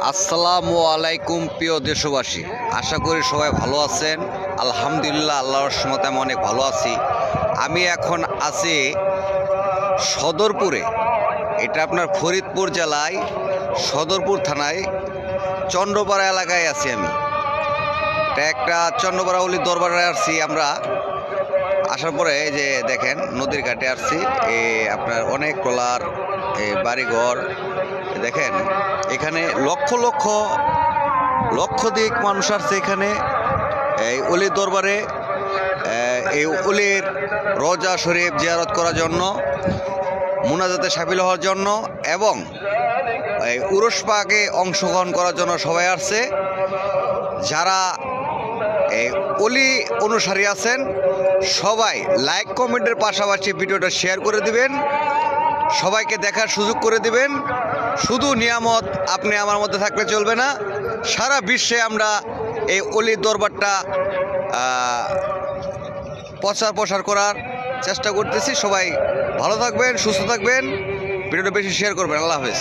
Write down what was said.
আসসালামু আলাইকুম প্রিয় দেশবাসী, আশা করি সবাই ভালো আছেন। আলহামদুলিল্লাহ, আল্লাহর রহমতে আমি অনেক ভালো আছি। আমি এখন আছি সদরপুরে। এটা আপনার ফরিদপুর জেলায় সদরপুর থানায় চন্দ্রপাড়া এলাকায় আছি আমি। এটা একটা চন্দ্রপাড়া অলি দরবারে আসছি আমরা। আসার পরে এই যে দেখেন নদীর ঘাটে আসছি। আপনার অনেক ট্রলার বাড়িঘর দেখেন। এখানে লক্ষ লক্ষ লক্ষাধিক মানুষ আসছে এখানে এই অলির দরবারে, এই অলির রোজা শরীফ জিয়ারত করার জন্য, মুনাজাতে সামিল হওয়ার জন্য এবং এই উরস পাকে অংশগ্রহণ করার জন্য সবাই আসছে। যারা এই অলি অনুসারী আছেন সবাই লাইক কমেন্টের পাশাপাশি ভিডিওটা শেয়ার করে দিবেন, সবাইকে দেখার সুযোগ করে দিবেন। শুধু নিয়ামত আপনি আমার মধ্যে থাকলে চলবে না, সারা বিশ্বে আমরা এই অলির দরবারটা প্রচার করার চেষ্টা করতেছি। সবাই ভালো থাকবেন, সুস্থ থাকবেন, ভিডিওটা বেশি শেয়ার করবেন। আল্লাহ হাফেজ।